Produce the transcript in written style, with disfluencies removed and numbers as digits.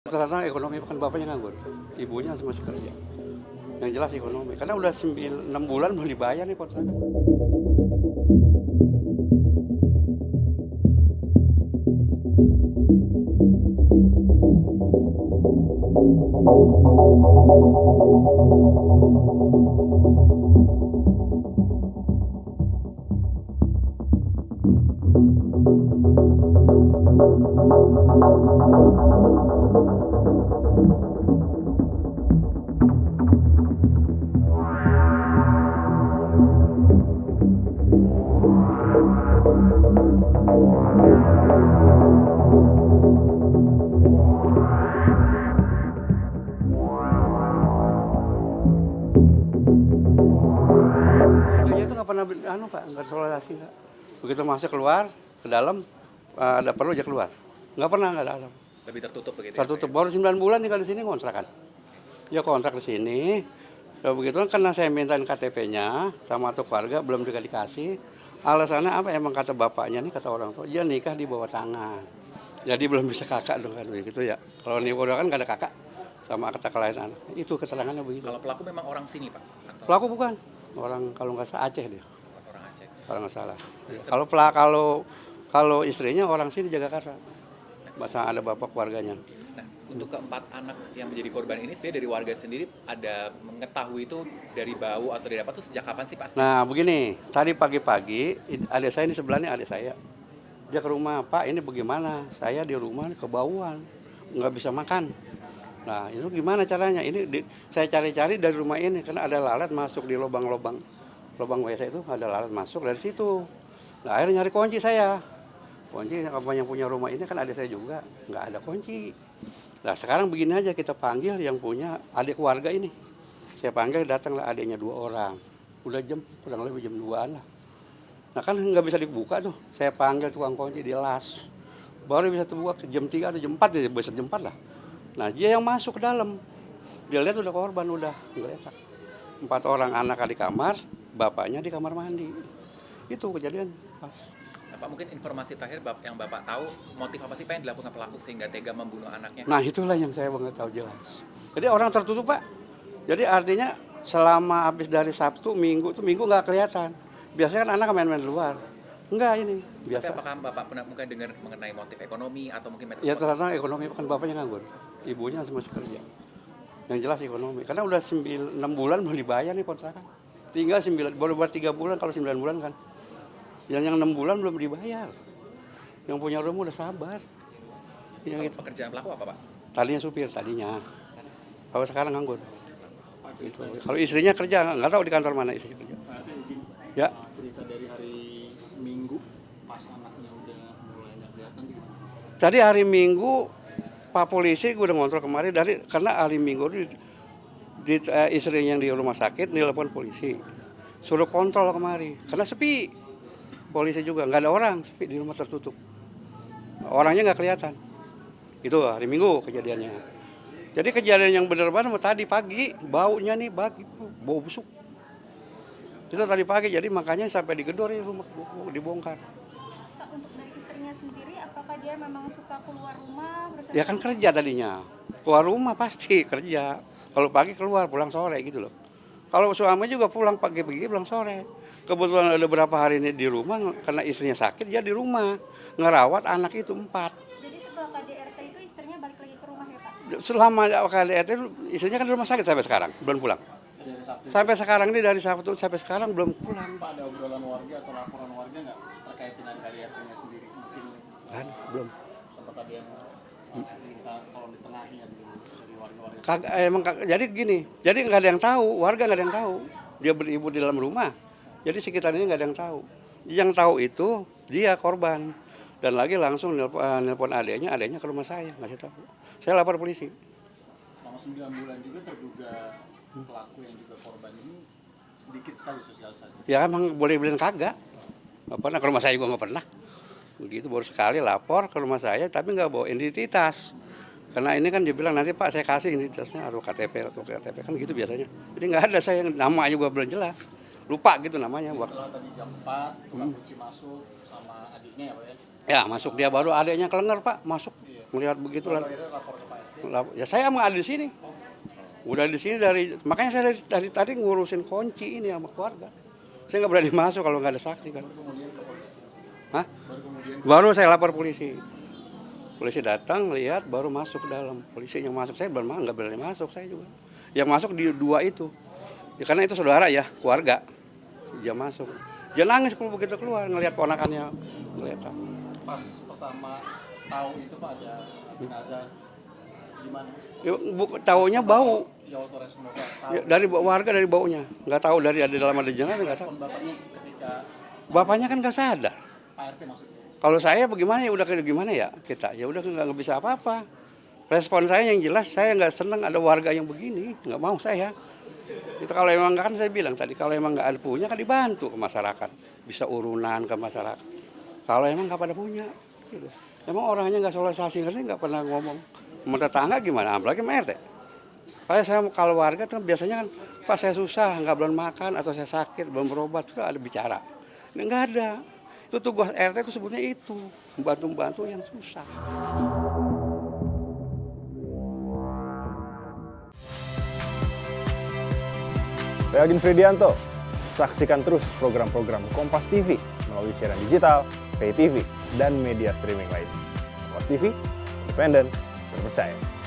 Rata-rata ekonomi kan bapaknya nganggur, ibunya masih kerja. Yang jelas ekonomi, karena udah 6 bulan belum dibayar nih kontrakan. Kerja itu nggak pernah Pak, nggak toleransi nggak. Begitu masuk keluar ke dalam ada perlu aja keluar, nggak pernah nggak dalam. Lebih tertutup begitu. Tertutup baru 9 bulan tinggal di sini kontrakan. Ya kontrak di sini. Ya begitu karena saya mintain KTP-nya sama tuh keluarga belum juga dikasih. Alasannya apa? Emang kata bapaknya nih kata orang tua, dia nikah di bawah tangan. Jadi belum bisa kakak dong kan begitu ya. Kalau nikah kan nggak ada kakak sama kata kelahiran anak. Itu keterangannya begitu. Kalau pelaku memang orang sini Pak? Atau Pelaku bukan orang kalau nggak salah Aceh dia. orang Aceh? Kalau nggak salah. Kalau istrinya orang sini Jagakarsa. Masa ada bapak keluarganya. Nah, untuk keempat anak yang menjadi korban ini sebenarnya dari warga sendiri ada mengetahui itu dari bau atau dari apa itu sejak kapan sih Pak? Nah begini, tadi pagi-pagi adik saya ini sebelahnya adik saya. Dia ke rumah, Pak ini bagaimana? Saya di rumah kebauan, nggak bisa makan. Nah itu gimana caranya? Saya cari-cari dari rumah ini, karena ada lalat masuk di lubang lubang WC itu ada lalat masuk dari situ. Nah akhirnya nyari kunci saya. Kunci apa yang punya rumah ini kan adik saya juga, nggak ada kunci. Nah sekarang begini aja kita panggil yang punya adik keluarga ini. Saya panggil datanglah adiknya 2 orang. Udah kurang lebih jam 2-an lah. Nah kan nggak bisa dibuka tuh. Saya panggil tukang kunci di las. Baru bisa terbuka jam 3 atau jam 4 ya, bisa jam 4 lah. Nah dia yang masuk ke dalam. Dia lihat udah korban, udah ngeletak. 4 orang anak di kamar, bapaknya di kamar mandi. Itu kejadian pas. Pak mungkin informasi terakhir yang Bapak tahu motif apa sih Pak yang dilakukan pelaku sehingga tega membunuh anaknya? Nah itulah yang saya nggak tahu jelas. Jadi orang tertutup Pak. Jadi artinya selama habis dari Sabtu, Minggu nggak kelihatan. Biasanya kan anak main-main di luar. Enggak ini biasa. Tapi apakah Bapak pernah mungkin dengar mengenai motif ekonomi atau mungkin metode? Ya ternyata ekonomi kan bapaknya nganggur, ibunya masih kerja. Yang jelas ekonomi. Karena udah 6 bulan belum dibayar nih kontrakan. Tinggal 9, baru 3 bulan kalau 9 bulan kan. Yang 6 bulan belum dibayar. Yang punya rumah udah sabar. Yang itu. Pekerjaan pelaku apa Pak? Tadinya supir tadinya. Kalau sekarang nganggur. Gitu. Kalau istrinya kerja nggak tahu di kantor mana istrinya kerja. Ya. Cerita dari hari Minggu pas anaknya udah mulai nggak kelihatan gitu. Tadi hari Minggu Pak polisi gue udah ngontrol kemarin karena hari Minggu istrinya yang di rumah sakit nelpon polisi. Suruh kontrol kemari karena sepi. Polisi juga nggak ada orang, sepi di rumah tertutup. Orangnya nggak kelihatan. Itu hari Minggu kejadiannya. Jadi kejadian yang benar-benar tadi pagi, baunya nih bau busuk. Itu tadi pagi, jadi makanya sampai digedor rumah dibongkar. Pak, untuk dari istrinya sendiri, apakah dia memang suka keluar rumah? Ya kan kerja tadinya, keluar rumah pasti kerja. Kalau pagi keluar, pulang sore gitu loh. Kalau suami juga pulang pagi-pagi, pulang sore. Kebetulan ada beberapa hari ini di rumah, karena istrinya sakit, dia di rumah. Ngerawat anak itu 4. Jadi setelah KDRT itu istrinya balik lagi ke rumah ya Pak? Selama KDRT istrinya kan di rumah sakit sampai sekarang, belum pulang. Dari Sabtu. Sampai sekarang ini dari Sabtu sampai sekarang belum pulang. Pak ada obrolan warga atau laporan warga nggak terkait dengan KDRT-nya sendiri? Mungkin Kan belum. sempat ada yang minta kalau ditengahi ya dari warga-warga. Jadi gini, jadi nggak ada yang tahu, warga nggak ada yang tahu. Dia beribu di dalam rumah, jadi sekitar ini nggak ada yang tahu. Yang tahu itu dia korban, dan lagi langsung nelpon adiknya ke rumah saya, ngasih tahu. Saya lapor polisi. Selama 9 bulan juga terduga pelaku yang juga korban ini sedikit sekali sosialisasi. Ya emang boleh bilang kagak. Nggak pernah ke rumah saya juga nggak pernah. Begitu baru sekali lapor ke rumah saya, tapi nggak bawa identitas. Karena ini kan dia bilang nanti Pak saya kasih identitasnya atau KTP kan gitu biasanya. Jadi nggak ada saya yang nama juga belum jelas. Lupa gitu namanya. Setelah tadi jam 4, tukang kunci masuk sama adiknya ya Pak ya? Ya masuk dia baru adiknya kelenger Pak masuk. Iya. melihat begitulah. Akhirnya lapor ke Pak RT. Ya saya emang ada di sini. Udah di sini makanya saya dari tadi ngurusin kunci ini sama keluarga. Saya nggak berani masuk kalau nggak ada saksi kan. Kemudian ke polisi. Hah? Baru kemudian Baru saya lapor polisi. Polisi datang, lihat, baru masuk ke dalam. Polisi yang masuk, saya belum nggak berani masuk, saya juga. Yang masuk di 2 itu. Ya, karena itu saudara ya, keluarga. Dia masuk. Dia nangis kalau begitu keluar, ngelihat ponakannya. Ngelihat. pas pertama tahu itu Pak ada jenazah gimana? Ya, taunya bau. Ya otoritas semoga tahu. Ya, dari warga, dari baunya. Nggak tahu dari ada dalam ada jenazah, nggak tahu. Respon bapaknya ketika Bapaknya kan nggak sadar. Pak RT maksudnya. Kalau saya bagaimana ya udah gimana ya kita, ya udah nggak bisa apa-apa. Respon saya yang jelas, saya nggak senang ada warga yang begini, nggak mau saya. Itu kalau emang nggak, kan saya bilang tadi, kalau emang nggak ada punya kan dibantu ke masyarakat, bisa urunan ke masyarakat. Kalau emang nggak pada punya, gitu. Emang orangnya nggak sosialisasi, nggak pernah ngomong. Sama tetangga gimana, apalagi sama RT. Saya kalau warga tuh biasanya kan, Pak saya susah, nggak belum makan atau saya sakit, belum berobat, itu ada bicara. Ini nggak ada. Itu tugas RT itu sebetulnya itu, membantu-membantu yang susah. Saya Agin Fridianto. Saksikan terus program-program Kompas TV melalui siaran digital, pay TV, dan media streaming lain. Kompas TV, independen, terpercaya.